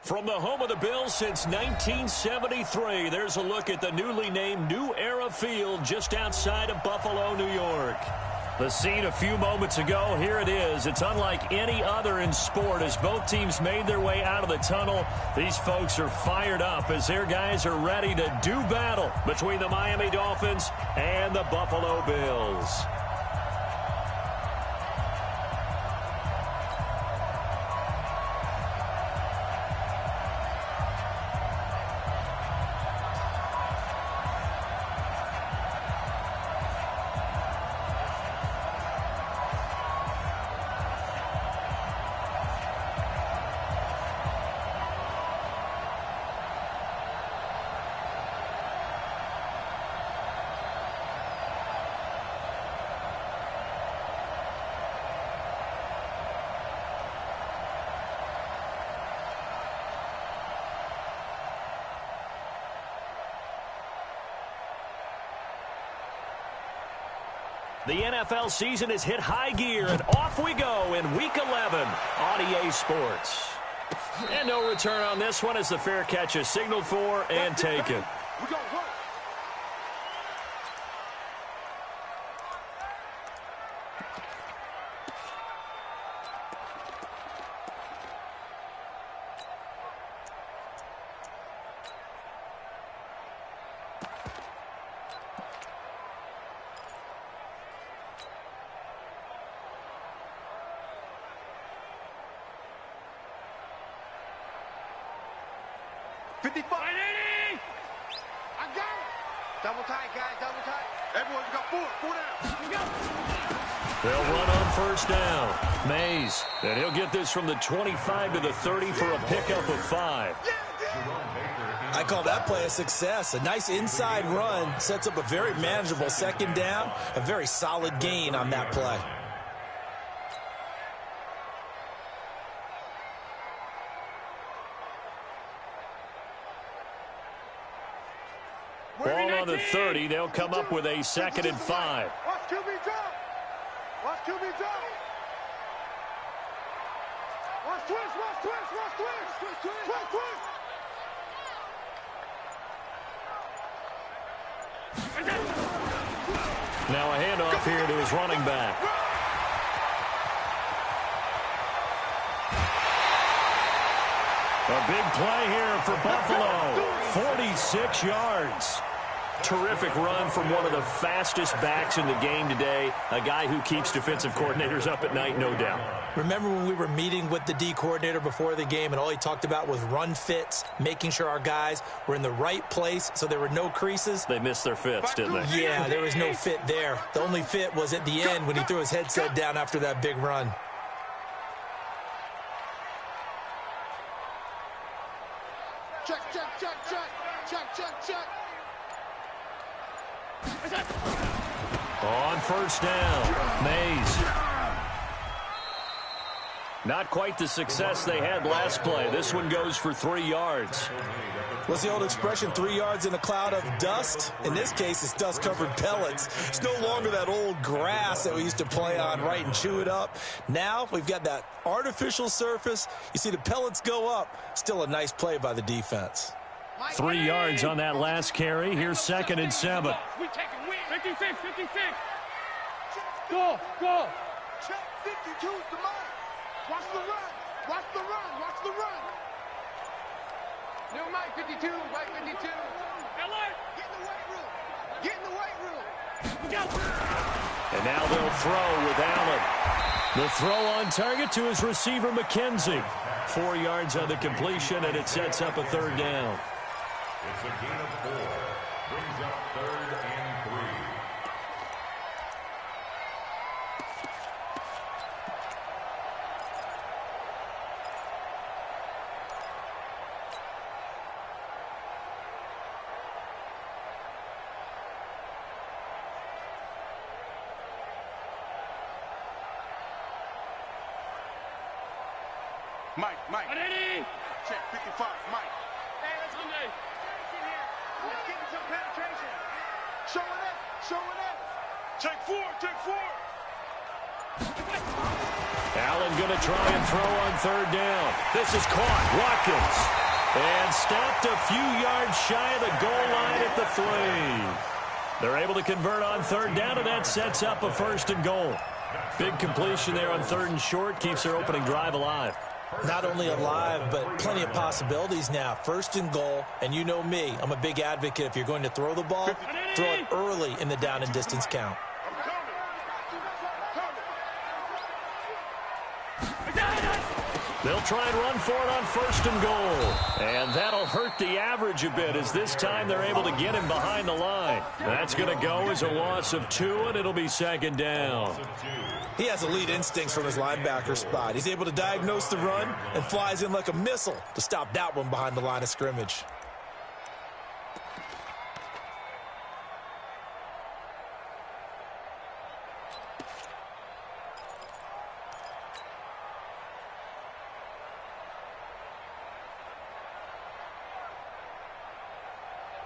From the home of the Bills since 1973, there's a look at the newly named New Era Field just outside of Buffalo, New York. The scene a few moments ago, here it is. It's unlike any other in sport as both teams made their way out of the tunnel. These folks are fired up as their guys are ready to do battle between the Miami Dolphins and the Buffalo Bills. The NFL season has hit high gear, and off we go in Week 11 on EA Sports. And no return on this one as the fair catch is signaled for and taken. We go, work. Double tight, guys, double tight. Everyone, you got four down. They'll run on first down. Mays, and he'll get this from the 25 to the 30 for a pickup of 5. I call that play a success. A nice inside run sets up a very manageable second down. A very solid gain on that play. Ball on the 30. They'll come up with a 2nd and 5. Watch QB drop. Watch QB drop. Watch twist, watch twist, watch twist. Twist, twist. Now a handoff here to his running back. A big play here for Buffalo. 46 yards. Terrific run from one of the fastest backs in the game today. A guy who keeps defensive coordinators up at night, no doubt. Remember when we were meeting with the D coordinator before the game and all he talked about was run fits, making sure our guys were in the right place so there were no creases? They missed their fits, didn't they? Yeah, there was no fit there. The only fit was at the end when he threw his headset down after that big run. Check, check, check, check. Check, check, check. On first down, Mays. Not quite the success they had last play. This one goes for 3 yards. What's the old expression, 3 yards in a cloud of dust? In this case, it's dust-covered pellets. It's no longer that old grass that we used to play on, right, and chew it up. Now we've got that artificial surface. You see the pellets go up. Still a nice play by the defense. 3 yards on that last carry. Here's 2nd and 7. We take it, win. 56, 56. Go, go. Check 52's the mark. Watch the run. Watch the run. Watch the run. New Mike 52, Mike 52. Alert. Get in the weight room. Get in the weight room. Go. And now they'll throw with Allen. The throw on target to his receiver, McKenzie. 4 yards on the completion, and it sets up a 3rd down. It's a gain of 4. Brings up 3rd and 3. Mike. Ready? Check 55, Mike. Hey, let's go, Dave. Let's get some penetration. Show it in. Show it in. Take 4. Take 4. Allen going to try and throw on third down. This is caught. Watkins. And stopped a few yards shy of the goal line at the 3. They're able to convert on third down, and that sets up a first and goal. Big completion there on third and short. Keeps their opening drive alive. Not only alive, but plenty of possibilities now. First and goal, and you know me. I'm a big advocate. If you're going to throw the ball, throw it early in the down and distance count. They'll try and run for it on first and goal. And that'll hurt the average a bit as this time they're able to get him behind the line. That's going to go as a loss of 2, and it'll be second down. He has elite instincts from his linebacker spot. He's able to diagnose the run and flies in like a missile to stop that one behind the line of scrimmage.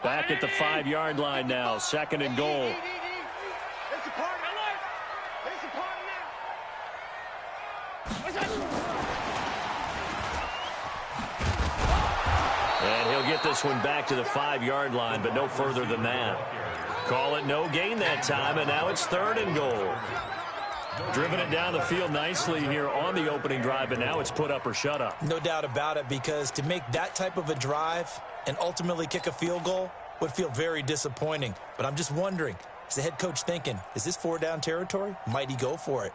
Back at the 5-yard line now, second and goal. And he'll get this one back to the 5-yard line, but no further than that. Call it no gain that time, and now it's third and goal. Driven it down the field nicely here on the opening drive, but now it's put up or shut up. No doubt about it, because to make that type of a drive and ultimately kick a field goal would feel very disappointing. But I'm just wondering, is the head coach thinking, is this 4-down territory? Might he go for it?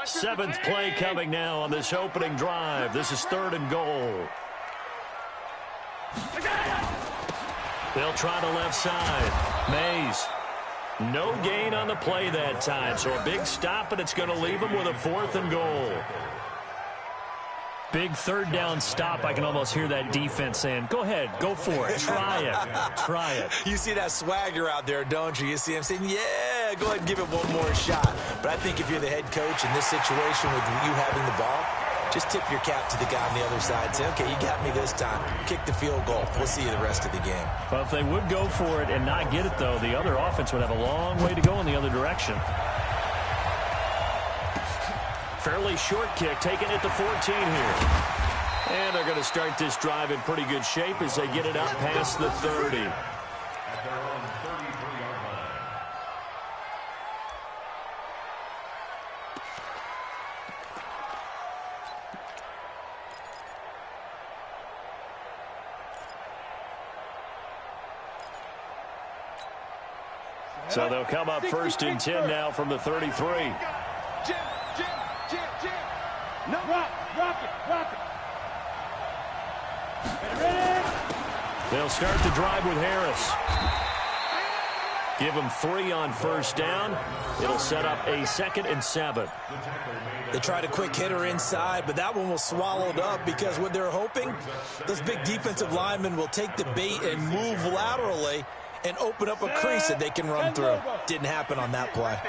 7th play coming now on this opening drive. This is third and goal. They'll try the left side. Mays. No gain on the play that time, so a big stop, and it's going to leave them with a 4th and goal. Big third down stop. I can almost hear that defense saying, go ahead, go for it, try it, try it. You see that swagger out there, don't you? You see him saying, yeah, go ahead and give it one more shot. But I think if you're the head coach in this situation with you having the ball, just tip your cap to the guy on the other side. Say, okay, you got me this time. Kick the field goal. We'll see you the rest of the game. Well, if they would go for it and not get it, though, the other offense would have a long way to go in the other direction. Fairly short kick, taking it to 14 here. And they're going to start this drive in pretty good shape as they get it up past the 30. At their own 33-yard line. So they'll come up first and 10 now from the 33. Jim. No, rock it. Ready? They'll start the drive with Harris. Give them 3 on first down. It'll set up a 2nd and 7. They tried a quick hitter inside, but that one was swallowed up because what they're hoping, those big defensive linemen will take the bait and move laterally and open up a crease that they can run through. Didn't happen on that play.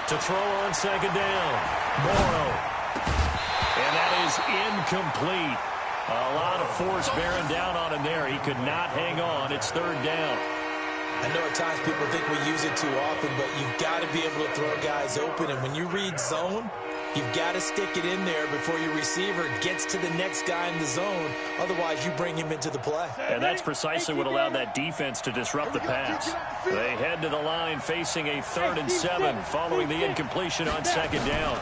To throw on second down. Morrow. And that is incomplete. A lot of force bearing down on him there. He could not hang on. It's third down. I know at times people think we use it too often, but you've got to be able to throw guys open. And when you read zone, you've got to stick it in there before your receiver gets to the next guy in the zone. Otherwise, you bring him into the play. And that's precisely what allowed that defense to disrupt the pass. They head to the line facing a 3rd and 7 following the incompletion on second down.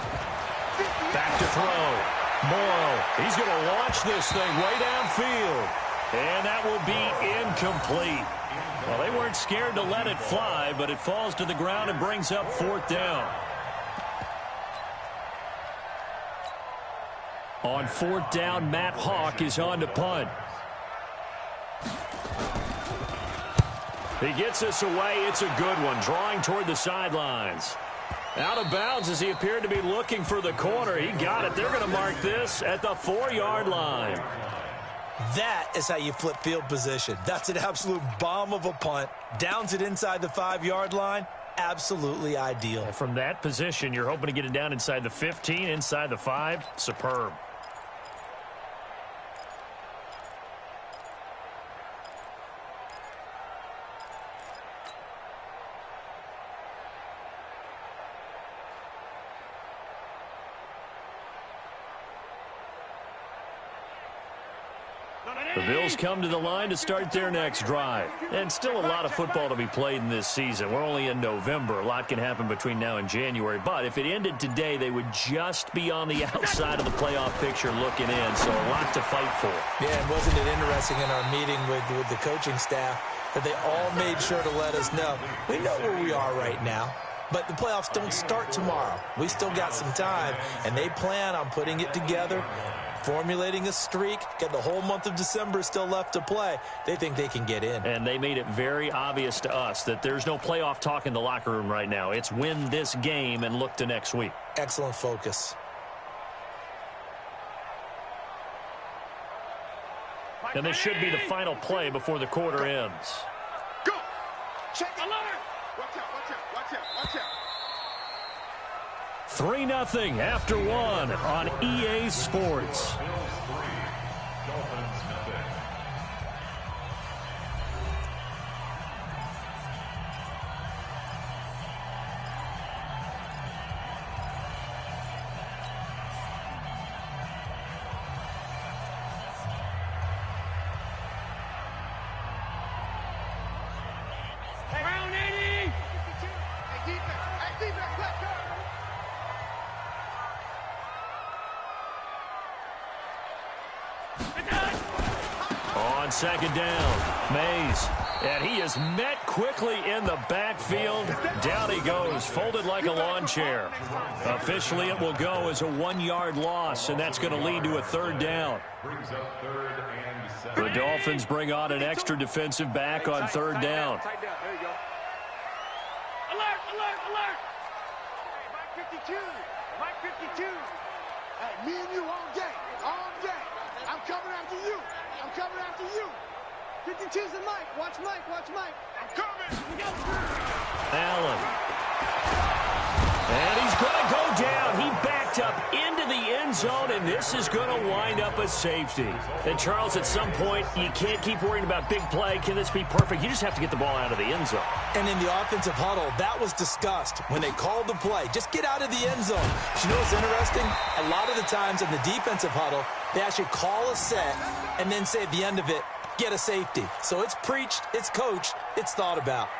Back to throw. Morrow. He's going to launch this thing way downfield. And that will be incomplete. Well, they weren't scared to let it fly, but it falls to the ground and brings up 4th down. On 4th down, Matt Hawk is on to punt. He gets this away. It's a good one, drawing toward the sidelines. Out of bounds as he appeared to be looking for the corner. He got it. They're going to mark this at the 4-yard line. That is how you flip field position. That's an absolute bomb of a punt. Downs it inside the 5-yard line. Absolutely ideal. And from that position, you're hoping to get it down inside the 15, inside the 5. Superb. The Bills come to the line to start their next drive. And still a lot of football to be played in this season. We're only in November. A lot can happen between now and January. But if it ended today, they would just be on the outside of the playoff picture looking in. So a lot to fight for. Yeah, and wasn't it interesting in our meeting with the coaching staff that they all made sure to let us know, we know where we are right now. But the playoffs don't start tomorrow. We still got some time, and they plan on putting it together, formulating a streak, got the whole month of December still left to play. They think they can get in. And they made it very obvious to us that there's no playoff talk in the locker room right now. It's win this game and look to next week. Excellent focus. And this should be the final play before the quarter ends. Go! Check it! Alert! Watch out, watch out, watch out, watch out. 3-0 after one on EA Sports. Bills 3, Dolphins nothing. Round 80! Hey, defense, let's go! On second down, Mays. And he is met quickly in the backfield. Down he goes, folded like a lawn chair. Officially, it will go as a 1-yard loss, and that's going to lead to a third down. Brings up 3rd and 7. The Dolphins bring on an extra defensive back on third down. Tight down, there you go. Alert, alert, alert! Hey, Mike 52, Mike 52. Hey, me and you all day, all day. I'm coming after you. I'm coming after you. 52's the Mike. Watch Mike, watch Mike. I'm coming. We go. Allen. And he's going to go down. He backed up into the end zone, and this is going to wind up a safety. And, Charles, at some point, you can't keep worrying about big play. Can this be perfect? You just have to get the ball out of the end zone. And in the offensive huddle, that was discussed when they called the play. Just get out of the end zone. But you know what's interesting? A lot of the times in the defensive huddle, they actually call a set and then say at the end of it, get a safety. So it's preached, it's coached, it's thought about.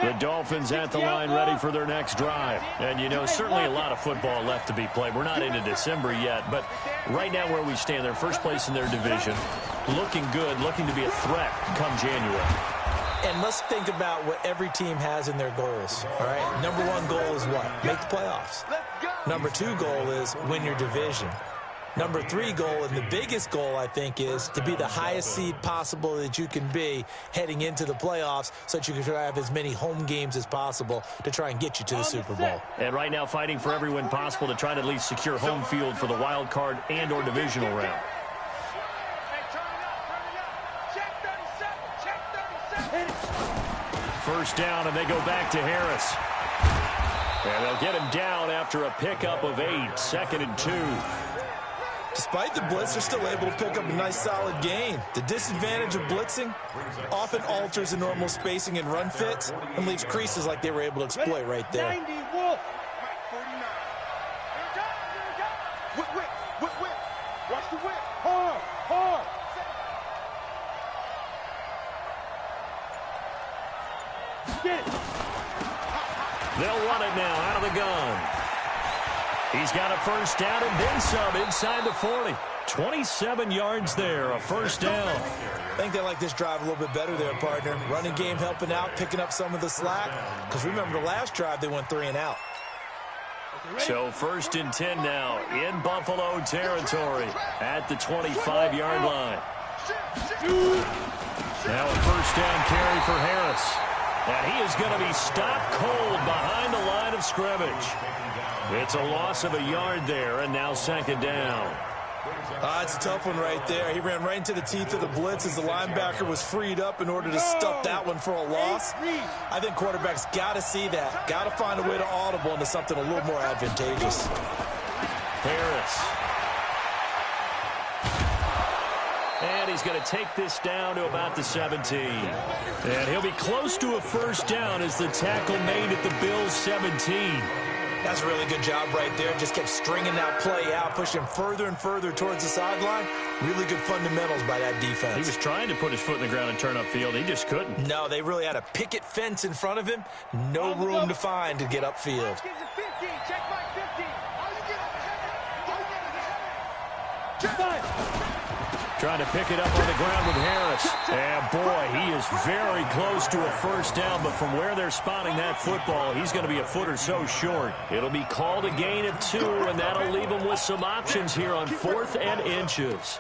The Dolphins at the line ready for their next drive. And, you know, certainly a lot of football left to be played. We're not into December yet, but right now where we stand, they're first place in their division. Looking good, looking to be a threat come January. And let's think about what every team has in their goals, all right? Number one goal is what? Make the playoffs. Number two goal is win your division. Number three goal, and the biggest goal, I think, is to be the highest seed possible that you can be heading into the playoffs so that you can have as many home games as possible to try and get you to the Super Bowl. And right now fighting for every win possible to try to at least secure home field for the wild card and or divisional round. Hey, turn it up, turn it up. Check 37, check 37. First down, and they go back to Harris. And they'll get him down after a pickup of 8, 2nd and 2. Despite the blitz, they're still able to pick up a nice solid gain. The disadvantage of blitzing often alters the normal spacing and run fits and leaves creases like they were able to exploit right there. 90 Wolf. Mike 49. Whip. Watch the whip. Hard. Get it. They'll run it now out of the gun. He's got a first down and then some inside the 40. 27 yards there, a first down. I think they like this drive a little bit better there, partner. Running game helping out, picking up some of the slack. Because remember, the last drive, they went 3 and out. So 1st and 10 now in Buffalo territory at the 25-yard line. Now a first down carry for Harris. And he is going to be stopped cold behind the line of scrimmage. It's a loss of a yard there, and now 2nd down. It's a tough one right there. He ran right into the teeth of the blitz as the linebacker was freed up in order to stuff that one for a loss. I think quarterbacks got to see that. Got to find a way to audible into something a little more advantageous. Harris. And he's going to take this down to about the 17. And he'll be close to a first down as the tackle made at the Bills' 17. That's a really good job right there. Just kept stringing that play out, pushing further and further towards the sideline. Really good fundamentals by that defense. He was trying to put his foot in the ground and turn upfield. He just couldn't. No, they really had a picket fence in front of him. No room to find to get upfield. Check my 50. Are you getting ahead? Trying to pick it up on the ground with Harris. And, boy, he is very close to a first down, but from where they're spotting that football, he's going to be a foot or so short. It'll be called a gain of 2, and that'll leave him with some options here on 4th and inches.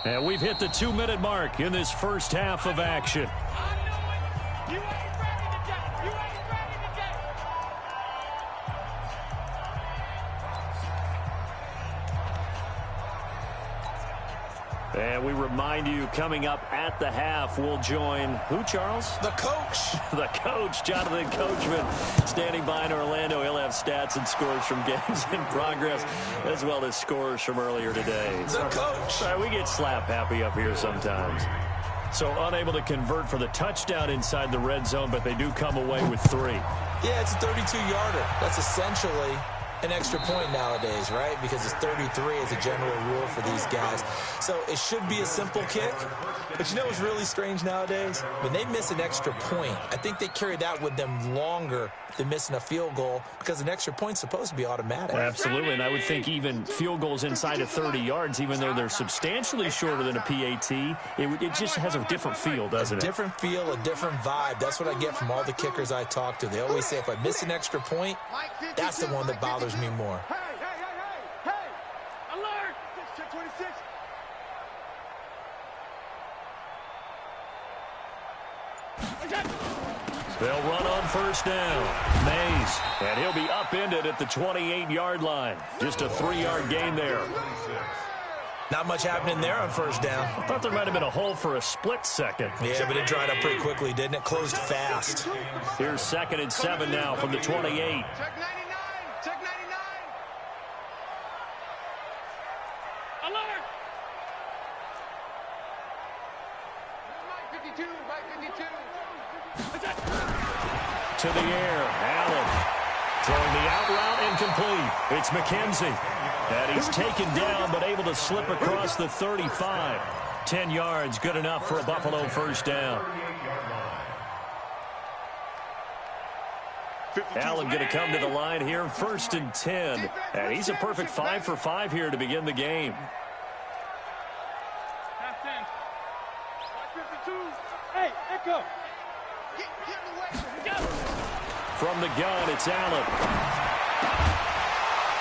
And we've hit the 2-minute mark in this first half of action. And we remind you, coming up at the half, we'll join who, Charles? The coach. The coach, Jonathan Coachman, standing by in Orlando. He'll have stats and scores from games in progress, as well as scores from earlier today. The coach. All right, we get slap happy up here sometimes. So unable to convert for the touchdown inside the red zone, but they do come away with 3. Yeah, it's a 32-yarder. That's essentially an extra point nowadays, right? Because it's 33 as a general rule for these guys. So it should be a simple kick. But you know what's really strange nowadays? When they miss an extra point, I think they carry that with them longer than missing a field goal because an extra point's supposed to be automatic. Absolutely, and I would think even field goals inside of 30 yards, even though they're substantially shorter than a PAT, it just has a different feel, doesn't it? A different feel, a different vibe. That's what I get from all the kickers I talk to. They always say if I miss an extra point, that's the one that bothers me more. Hey! Alert! Check 26. They'll run on first down. Mays, and he'll be upended at the 28-yard line. Just a 3-yard gain there. Not much happening there on first down. I thought there might have been a hole for a split second. Yeah, but it dried up pretty quickly, didn't it? Closed fast. Here's 2nd and 7 now from the 28. Check 99. Check 99. Alert! Mike 52. Mike 52. To the air, Allen throwing the out route incomplete. It's McKenzie, and he's taken down but able to slip across the 35. 10 yards, good enough for a Buffalo first down. Allen going to come to the line here, 1st and 10, and he's a perfect 5 for 5 here to begin the game. Half 10. Mike 52. Hey, Echo. From the gun, it's Allen.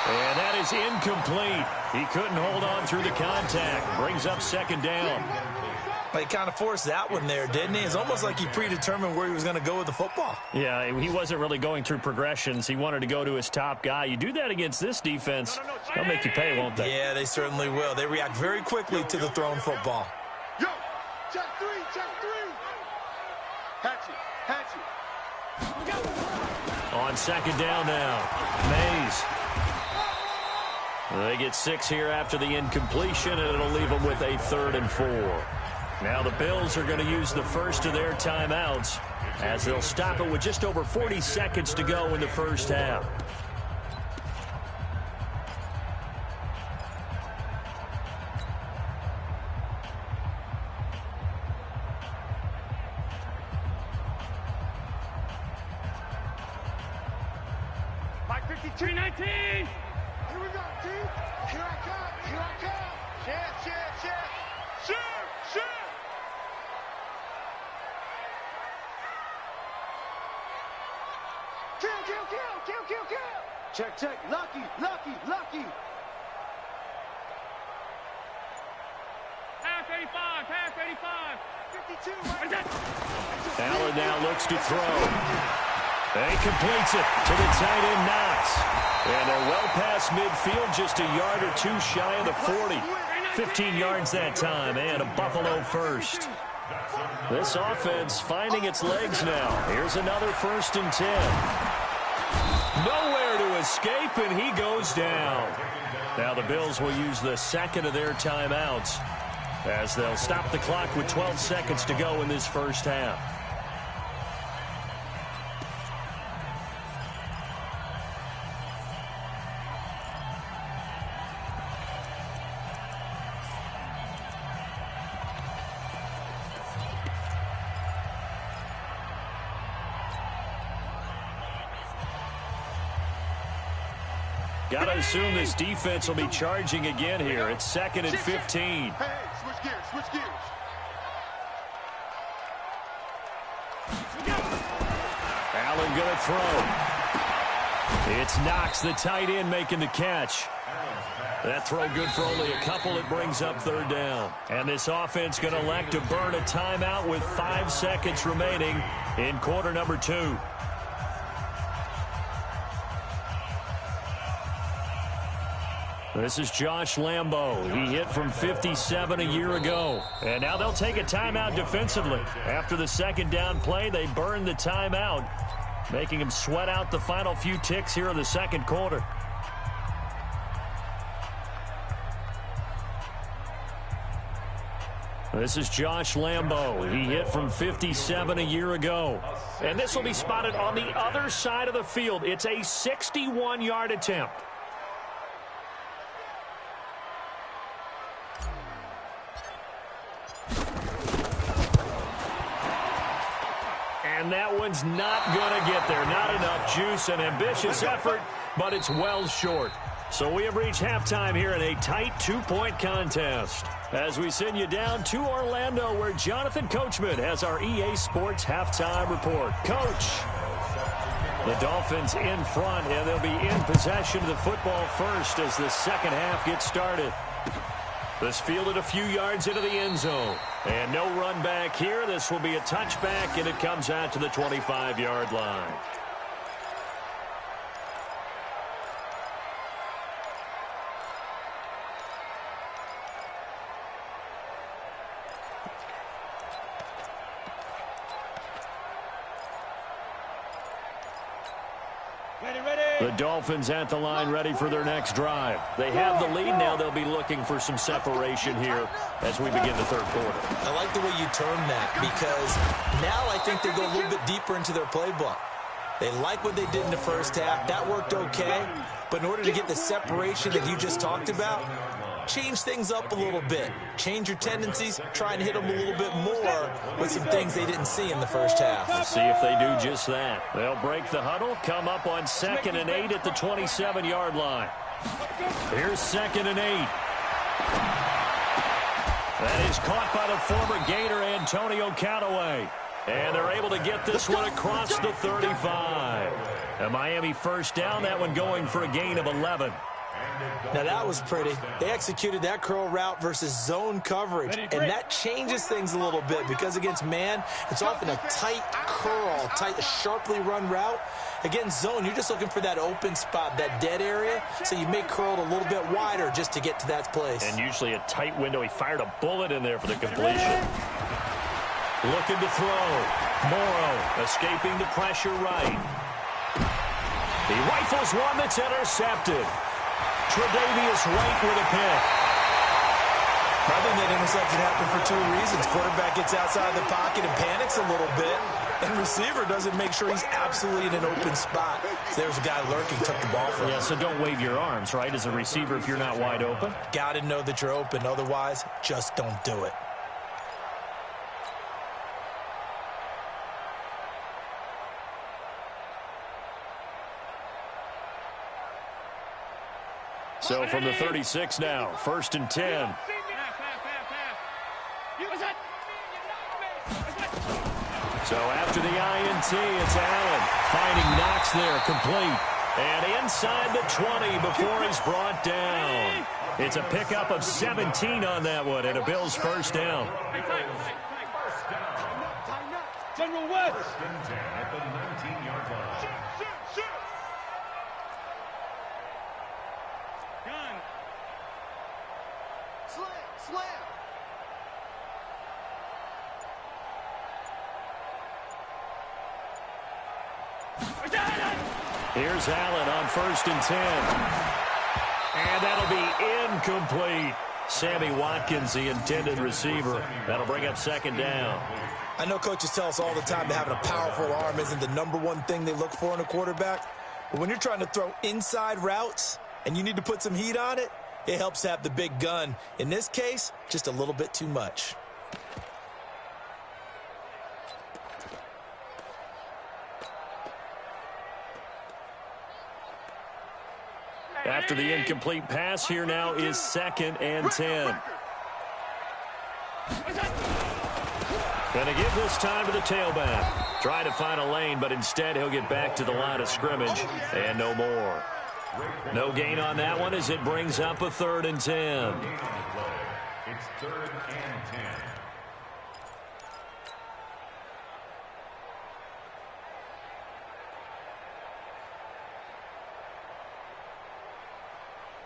And that is incomplete. He couldn't hold on through the contact. Brings up 2nd down. But he kind of forced that one there, didn't he? It's almost like he predetermined where he was going to go with the football. Yeah, he wasn't really going through progressions. He wanted to go to his top guy. You do that against this defense, they'll make you pay, won't they? Yeah, they certainly will. They react very quickly to the thrown football. Yo, check 3, check 3. Hatchet. On 2nd down now, Mays. They get 6 here after the incompletion, and it'll leave them with a 3rd and 4. Now the Bills are going to use the first of their timeouts as they'll stop it with just over 40 seconds to go in the first half. Mike 53, 19. Here we go, team. Here I come. Shoot. Kill. Check. Lucky. Half 85. 52. Allen now looks to throw. And he completes it to the tight end, Knox. And they're well past midfield, just a yard or two shy of the 40. 15 yards that time, and a Buffalo first. This offense finding its legs now. Here's another 1st and 10. Nowhere to escape, and he goes down. Now the Bills will use the second of their timeouts as they'll stop the clock with 12 seconds to go in this first half. Got to assume this defense will be charging again here. It's 2nd and 15. Hey, switch gears, switch gears. Allen going to throw. It's Knox, the tight end, making the catch. That throw good for only a couple. It brings up 3rd down. And this offense going to elect to burn a timeout with 5 seconds remaining in quarter number 2. This is Josh Lambo. He hit from 57 a year ago. And now they'll take a timeout defensively. After the 2nd down play, they burn the timeout, making them sweat out the final few ticks here in the 2nd quarter. This is Josh Lambo. He hit from 57 a year ago. And this will be spotted on the other side of the field. It's a 61-yard attempt. And that one's not going to get there. Not enough juice. An ambitious effort, but it's well short. So we have reached halftime here in a tight 2-point contest. As we send you down to Orlando, where Jonathan Coachman has our EA Sports halftime report. Coach, the Dolphins in front, and they'll be in possession of the football first as the 2nd half gets started. This fielded a few yards into the end zone. And no run back here. This will be a touchback, and it comes out to the 25-yard line. The Dolphins at the line, ready for their next drive. They have the lead now. They'll be looking for some separation here as we begin the 3rd quarter. I like the way you term that, because now I think they go a little bit deeper into their playbook. They like what they did in the 1st half. That worked okay. But in order to get the separation that you just talked about, change things up a little bit. Change your tendencies. Try and hit them a little bit more with some things they didn't see in the 1st half. We'll see if they do just that. They'll break the huddle, come up on 2nd and 8 at the 27-yard line. Here's 2nd and 8. That is caught by the former Gator Antonio Callaway. And they're able to get this one across the 35. A Miami 1st down, that one going for a gain of 11. Now that was pretty. They executed that curl route versus zone coverage, and that changes things a little bit because against man, it's often a tight curl, tight, sharply run route. Against zone, you're just looking for that open spot, that dead area, so you may curl it a little bit wider just to get to that place. And usually a tight window. He fired a bullet in there for the completion. Looking to throw. Morrow escaping the pressure right. He rifles one that's intercepted. Tre'Davious White with a pick. I think that interception happened for 2 reasons. Quarterback gets outside the pocket and panics a little bit, and receiver doesn't make sure he's absolutely in an open spot. So there's a guy lurking, took the ball from him. Yeah, so don't wave your arms, right, as a receiver if you're not wide open. Got to know that you're open. Otherwise, just don't do it. So from the 36 now, 1st and 10. So after the INT, it's Allen finding Knox there, complete. And inside the 20 before he's brought down. It's a pickup of 17 on that one, and a Bills 1st down. General West. 1st and 10 at the 19-yard line. Slam. Here's Allen on 1st and 10. And that'll be incomplete. Sammy Watkins, the intended receiver. That'll bring up 2nd down. I know coaches tell us all the time that having a powerful arm isn't the #1 thing they look for in a quarterback. But when you're trying to throw inside routes and you need to put some heat on it, it helps to have the big gun. In this case, just a little bit too much. After the incomplete pass, here now is 2nd and 10. Going to give this time to the tailback. Trying to find a lane, but instead he'll get back to the line of scrimmage and no more. No gain on that one as it brings up a 3rd and 10. It's 3rd and 10.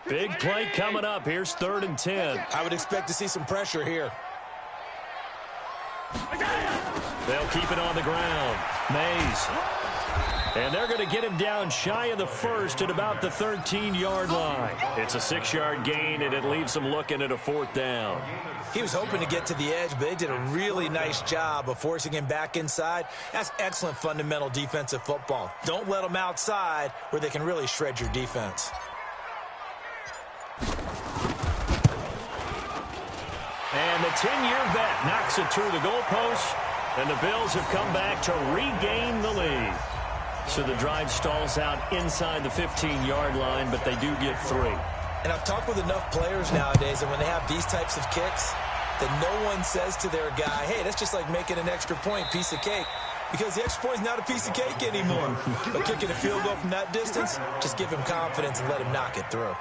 Big play coming up. Here's 3rd and 10. I would expect to see some pressure here. They'll keep it on the ground. Mays. And they're going to get him down shy of the 1st at about the 13-yard line. It's a 6-yard gain, and it leaves them looking at a 4th down. He was hoping to get to the edge, but they did a really nice job of forcing him back inside. That's excellent fundamental defensive football. Don't let them outside where they can really shred your defense. And the 10-year vet knocks it through the goalpost, and the Bills have come back to regain the lead. So the drive stalls out inside the 15-yard line, but they do get 3. And I've talked with enough players nowadays, and when they have these types of kicks, that no one says to their guy, hey, that's just like making an extra point, piece of cake. Because the extra point is not a piece of cake anymore. But kicking a field goal from that distance, just give him confidence and let him knock it through.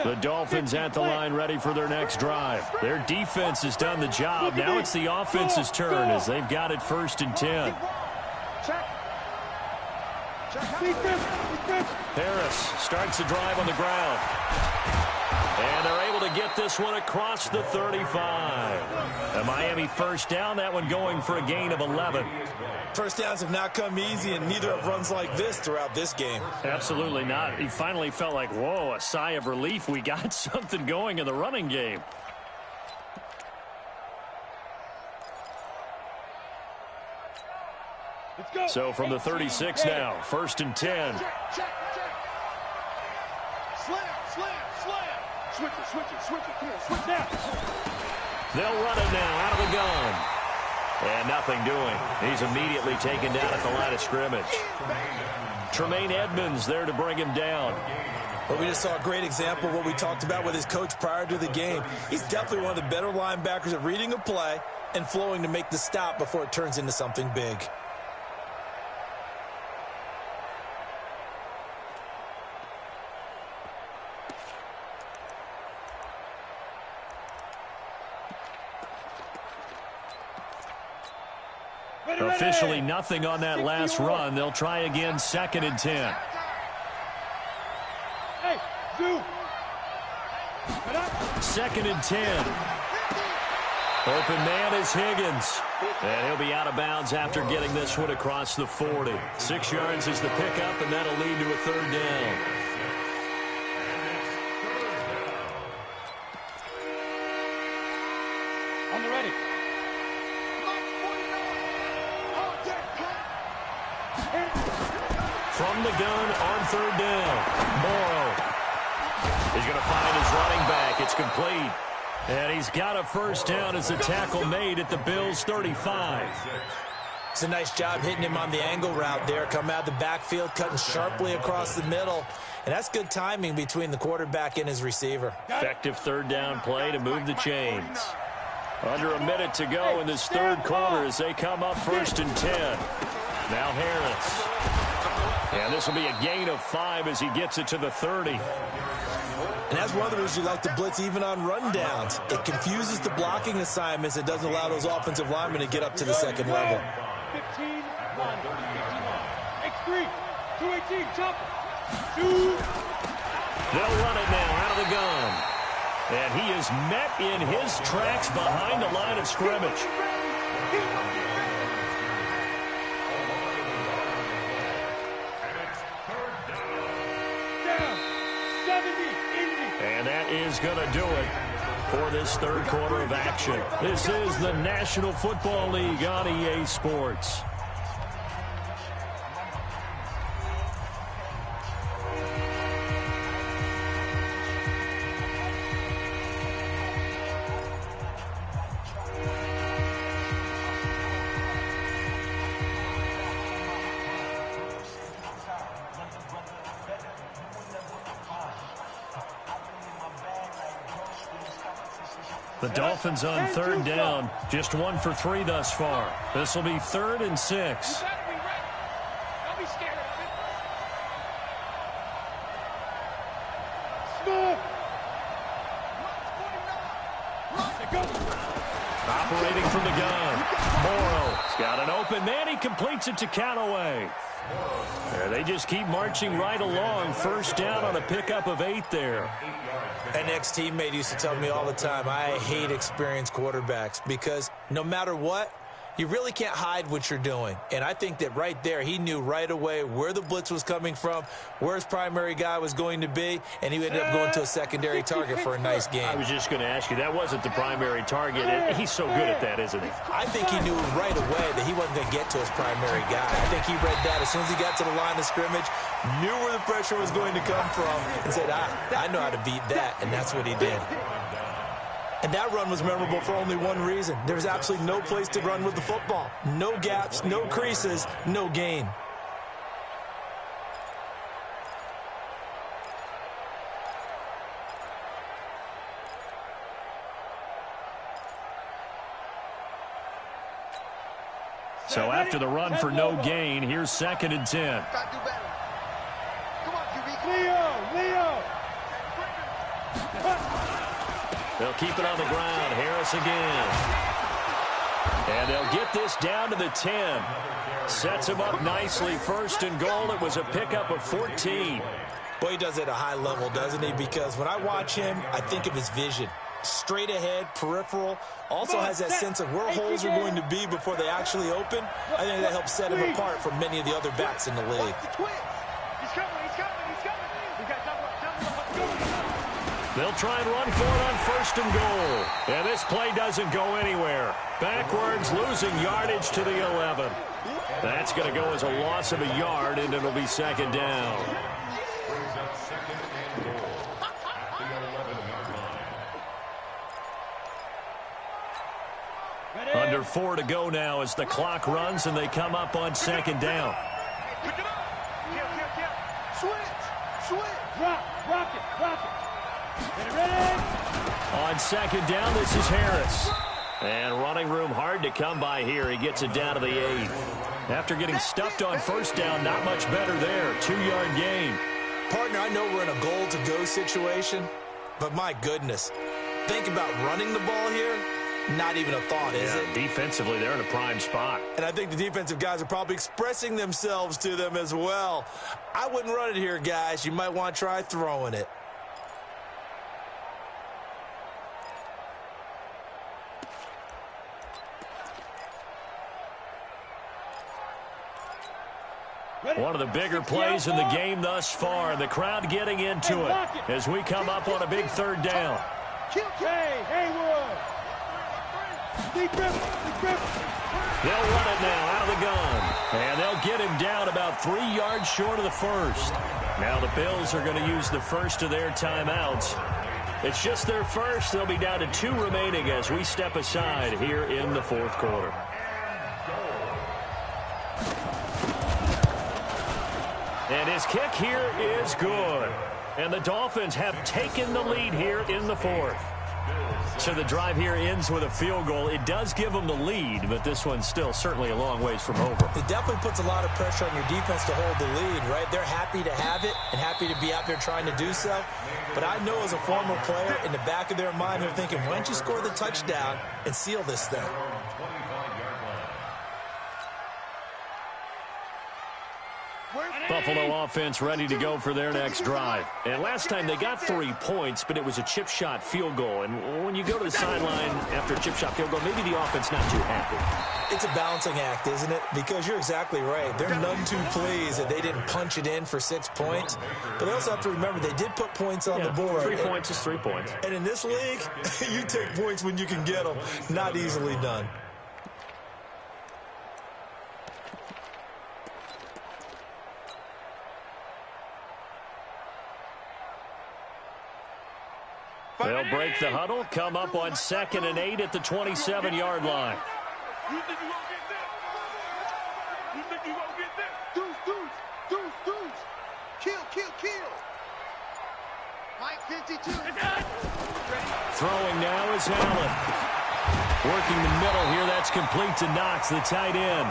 The Dolphins at the line ready for their next drive. Their defense has done the job. Now it's the offense's turn as they've got it 1st and 10. Harris starts the drive on the ground. And they're able to get this one across the 35. A Miami 1st down, that one going for a gain of 11. First downs have not come easy, and neither have runs like this throughout this game. Absolutely not. He finally felt like, whoa, a sigh of relief. We got something going in the running game. So from the 36 now, 1st and 10. Switch it. Come on, switch now. They'll run it now out of the gun. And nothing doing. He's immediately taken down at the line of scrimmage. Tremaine Edmonds there to bring him down. But we just saw a great example of what we talked about with his coach prior to the game. He's definitely one of the better linebackers at reading a play and flowing to make the stop before it turns into something big. Officially nothing on that last run. They'll try again 2nd and 10. Hey, Zoo. 2nd and 10. Open man is Higgins. And he'll be out of bounds after getting this one across the 40. 6 yards is the pickup, and that'll lead to a 3rd down. On the ready. From the gun on 3rd down. Morrow. He's going to find his running back. It's complete. And he's got a 1st down as the tackle made at the Bills' 35. It's a nice job hitting him on the angle route there. Come out of the backfield, cutting sharply across the middle. And that's good timing between the quarterback and his receiver. Effective 3rd down play to move the chains. Under a minute to go in this 3rd quarter as they come up 1st and 10. Now Harris. And this will be a gain of 5 as he gets it to the 30. And that's one of the reasons you like to blitz even on rundowns. It confuses the blocking assignments. It doesn't allow those offensive linemen to get up to the second level. 15, 1, 59. X3, 218, jump. 2. They'll run it now out of the gun. And he is met in his tracks behind the line of scrimmage. And that is going to do it for this third quarter of action. This is the National Football League on EA Sports. The Dolphins on third down, just 1 for 3 thus far. This will be 3rd and 6. Don't be scared of it. Stop. Operating from the gun. Morrow's got an open man. He completes it to Callaway. There, they just keep marching right along. First down on a pickup of 8 there. An ex-teammate used to tell me all the time, I hate experienced quarterbacks because no matter what, you really can't hide what you're doing. And I think that right there, he knew right away where the blitz was coming from, where his primary guy was going to be, and he ended up going to a secondary target for a nice game. I was just going to ask you, that wasn't the primary target. And he's so good at that, isn't he? I think he knew right away that he wasn't going to get to his primary guy. I think he read that as soon as he got to the line of scrimmage, knew where the pressure was going to come from, and said, I know how to beat that, and that's what he did. And that run was memorable for only one reason. There was absolutely no place to run with the football. No gaps, no creases, no gain. So after the run for no gain, here's 2nd and 10. Gotta do better. Come on, QB. Leo. They'll keep it on the ground. Harris again. And they'll get this down to the 10. Sets him up nicely. 1st and goal. It was a pickup of 14. Boy, he does it at a high level, doesn't he? Because when I watch him, I think of his vision. Straight ahead, peripheral. Also has that sense of where holes are going to be before they actually open. I think that helps set him apart from many of the other backs in the league. He's coming. He's got double. They'll try and run for it on 1st and goal. And this play doesn't go anywhere. Backwards, losing yardage to the 11. That's going to go as a loss of a yard, and it'll be 2nd down. Brings up 2nd and goal at the 11-yard line. Under 4 to go now as the clock runs, and they come up on 2nd down. Pick it up. Kill. Switch. Rock it. Get it ready. On 2nd down, this is Harris. And running room hard to come by here. He gets it down to the 8. After getting stuffed on 1st down, not much better there. 2-yard gain. Partner, I know we're in a goal-to-go situation, but my goodness, think about running the ball here. Not even a thought, is it? Defensively, they're in a prime spot. And I think the defensive guys are probably expressing themselves to them as well. I wouldn't run it here, guys. You might want to try throwing it. One of the bigger plays in the game thus far, and the crowd getting into it as we come up on a big 3rd down. Haywood. They'll run it now out of the gun, and they'll get him down about 3 yards short of the 1st. Now the Bills are going to use the first of their timeouts. It's just their first. They'll be down to 2 remaining as we step aside here in the 4th quarter. And his kick here is good. And the Dolphins have taken the lead here in the 4th. So the drive here ends with a field goal. It does give them the lead, but this one's still certainly a long ways from over. It definitely puts a lot of pressure on your defense to hold the lead, right? They're happy to have it and happy to be out there trying to do so. But I know as a former player, in the back of their mind, they're thinking, why don't you score the touchdown and seal this thing? Buffalo offense ready to go for their next drive. And last time they got 3 points, but it was a chip shot field goal. And when you go to the sideline after a chip shot field goal, maybe the offense not too happy. It's a balancing act, isn't it? Because you're exactly right. They're none too pleased that they didn't punch it in for 6 points. But they also have to remember they did put points on the board. 3 points is 3 points. And in this league, you take points when you can get them. Not easily done. They'll break the huddle, come up on 2nd and 8 at the 27-yard line. You think you gonna get this? You think you gonna get this? Deuce. Kill. Mike 52. Throwing now is Allen. Working the middle here, that's complete to Knox, the tight end.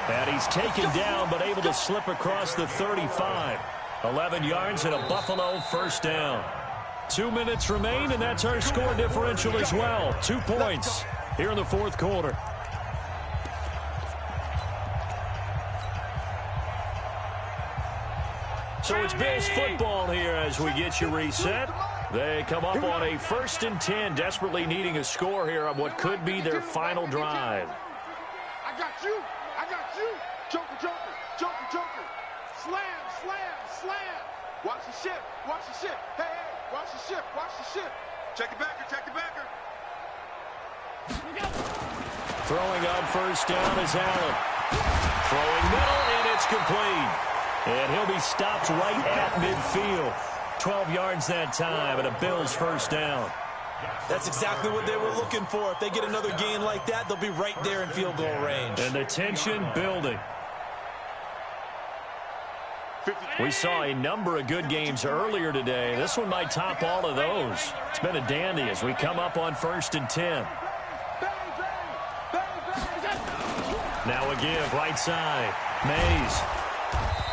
And he's taken down, but able to slip across the 35. 11 yards and a Buffalo first down. 2 minutes remain, and that's our score differential as well. 2 points here in the fourth quarter. So it's Bills football here as we get you reset. They come up on a 1st and 10, desperately needing a score here on what could be their final drive. I got you. Joker. Slam. Watch the ship. Hey, watch the ship. Check the backer. Throwing on first down is Allen. Throwing middle, and it's complete. And he'll be stopped right at midfield. 12 yards that time, and a Bills first down. That's exactly what they were looking for. If they get another gain like that, they'll be right there in field goal range. And the tension building. We saw a number of good games earlier today. This one might top all of those. It's been a dandy as we come up on 1st and 10. Now a give, right side. Mays.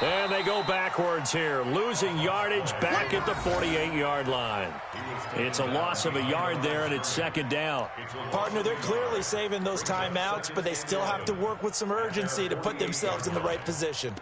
And they go backwards here, losing yardage back at the 48-yard line. It's a loss of a yard there, and it's 2nd down. Partner, they're clearly saving those timeouts, but they still have to work with some urgency to put themselves in the right position.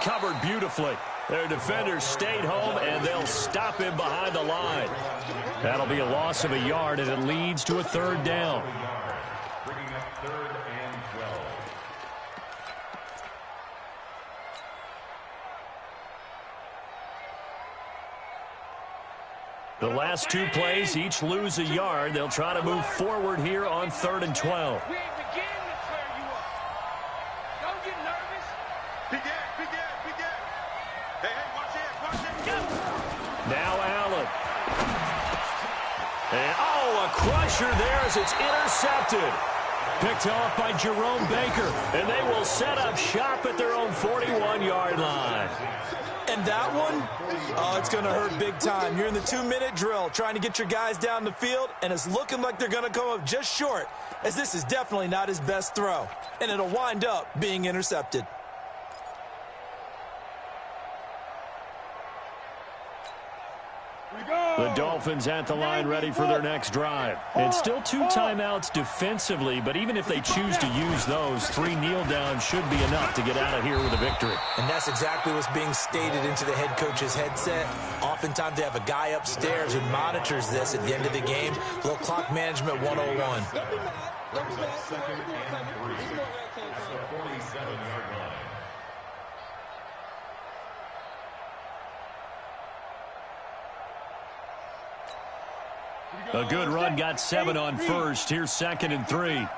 Covered beautifully. Their defenders stayed home, and they'll stop him behind the line. That'll be a loss of a yard, and it leads to a 3rd down. Bringing up 3rd and 12. The last 2 plays each lose a yard. They'll try to move forward here on 3rd and 12. We ain't beginning to clear you up. Don't get nervous. Big Ed. Hey, watch it. Now Allen. And, a crusher there as it's intercepted. Picked off by Jerome Baker. And they will set up shop at their own 41-yard line. And that one, it's going to hurt big time. You're in the 2-minute drill trying to get your guys down the field, and it's looking like they're going to come up just short, as this is definitely not his best throw. And it'll wind up being intercepted. The Dolphins at the line ready for their next drive. And still 2 timeouts defensively, but even if they choose to use those, 3 kneel downs should be enough to get out of here with a victory. And that's exactly what's being stated into the head coach's headset. Oftentimes they have a guy upstairs who monitors this at the end of the game. Little clock management 101. Brings up 2nd and 3 at the 47-yard line. A good run, got 7 on first. Here's 2nd and 3.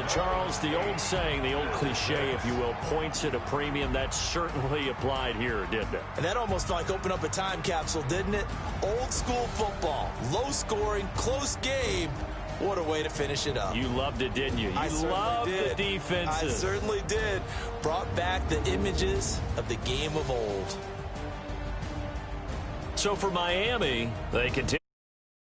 Charles, the old saying, the old cliche, if you will, points at a premium, that certainly applied here, didn't it? And that almost like opened up a time capsule, didn't it? Old school football, low scoring, close game. What a way to finish it up. You loved it, didn't you? You loved the defenses. I certainly did. Brought back the images of the game of old. So for Miami, they continue.